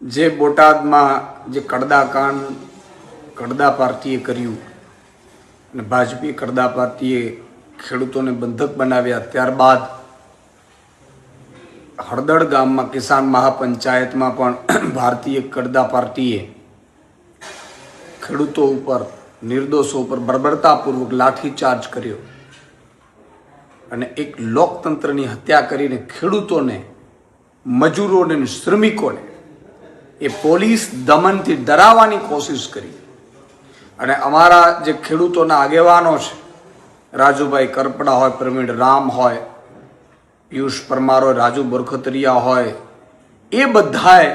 જે બોટાદમાં જે કડદા પાર્ટીએ કર્યું અને ભાજપી કડદા પાર્ટીએ ખેડૂતોને બંધક બનાવ્યા, ત્યારબાદ હળદળ ગામમાં કિસાન મહાપંચાયતમાં પણ ભારતીય કડદા પાર્ટીએ ખેડૂતો ઉપર, નિર્દોષો ઉપર બર્બરતાપૂર્વક લાઠીચાર્જ કર્યો અને એક લોકતંત્રની હત્યા કરીને ખેડૂતોને, મજૂરોને, શ્રમિકોને એ પોલીસ દમનથી ડરાવવાની કોશિશ કરી. અને અમારા જે ખેડૂતોના આગેવાનો છે, રાજુભાઈ કરપડા હોય, પ્રવીણ રામ હોય, પિયુષ પરમાર હોય, રાજુ બરખતરિયા હોય, એ બધાએ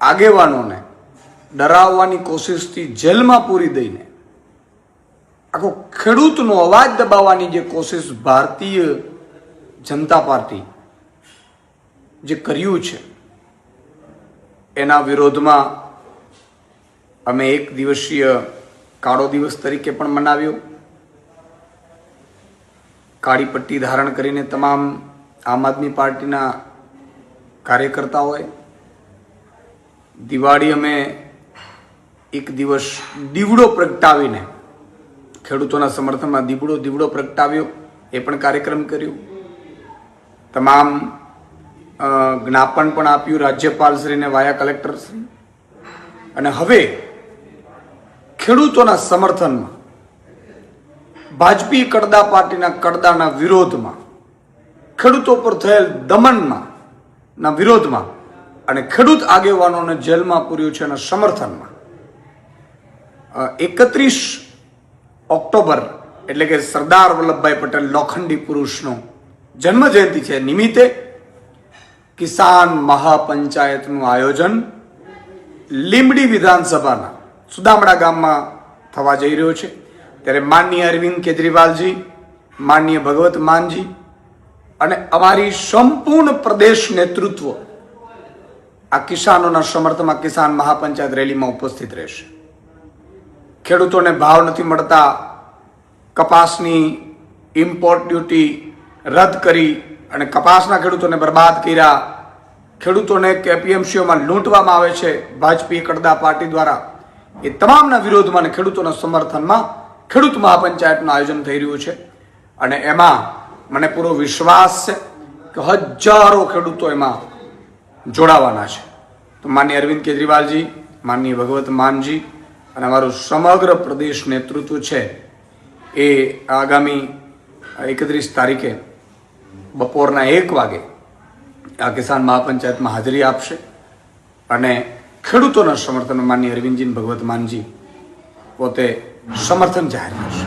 આગેવાનોને ડરાવવાની કોશિશથી જેલમાં પૂરી દઈને આખો ખેડૂતનો અવાજ દબાવવાની જે કોશિશ ભારતીય જનતા પાર્ટી જે કર્યું છે, એના વિરોધમાં અમે એક દિવસીય કાળો દિવસ તરીકે પણ મનાવ્યો. કાળી પટ્ટી ધારણ કરીને તમામ આમ આદમી પાર્ટીના કાર્યકર્તાઓએ દિવાળી અમે એક દિવસ દીવડો પ્રગટાવીને ખેડૂતોના સમર્થનમાં દીવડો પ્રગટાવ્યો, એ પણ કાર્યક્રમ કર્યો. તમામ જ્ઞાપન પણ આપ્યું રાજ્યપાલશ્રીને વાયા કલેક્ટરશ્રી. અને હવે ખેડૂતોના સમર્થનમાં, ભાજપી કડદા પાર્ટીના કડદાના વિરોધમાં, ખેડૂતો પર થયેલ દમનના વિરોધમાં અને ખેડૂત આગેવાનોને જેલમાં પૂર્યું છે એના સમર્થનમાં 31 ઓક્ટોબર એટલે કે સરદાર વલ્લભભાઈ પટેલ લોખંડી પુરુષનો જન્મ જયંતિ છે નિમિત્તે કિસાન મહાપંચાયતનું આયોજન લીંબડી વિધાનસભાના સુદામડા ગામમાં થવા જઈ રહ્યો છે. ત્યારે માનનીય અરવિંદ કેજરીવાલજી, માનનીય ભગવત માનજી અને અમારી સંપૂર્ણ પ્રદેશ નેતૃત્વ આ કિસાનોના સમર્થનમાં કિસાન મહાપંચાયત રેલીમાં ઉપસ્થિત રહેશે. ખેડૂતોને ભાવ નથી મળતા, કપાસની ઇમ્પોર્ટ ડ્યુટી રદ કરી અને કપાસના ખેડૂતોને બરબાદ કર્યા, ખેડૂતોને એપીએમસીઓમાં લૂંટવામાં આવે છે ભાજપી કડદા પાર્ટી દ્વારા, એ તમામના વિરોધમાં અને ખેડૂતોના સમર્થનમાં ખેડૂત મહાપંચાયતનું આયોજન થઈ રહ્યું છે. અને એમાં મને પૂરો વિશ્વાસ છે કે હજારો ખેડૂતો એમાં જોડાવાના છે. તો માનનીય અરવિંદ કેજરીવાલજી, માનનીય ભગવત માનજી અને અમારું સમગ્ર પ્રદેશ નેતૃત્વ છે એ આગામી 31 તારીખે બપોરના 1 વાગે આ કિસાન મહાપંચાયતમાં હાજરી આપશે અને ખેડૂતોના સમર્થનમાં માનનીય અરવિંદજી, ભગવત માનજી પોતે સમર્થન જાહેર કરશે.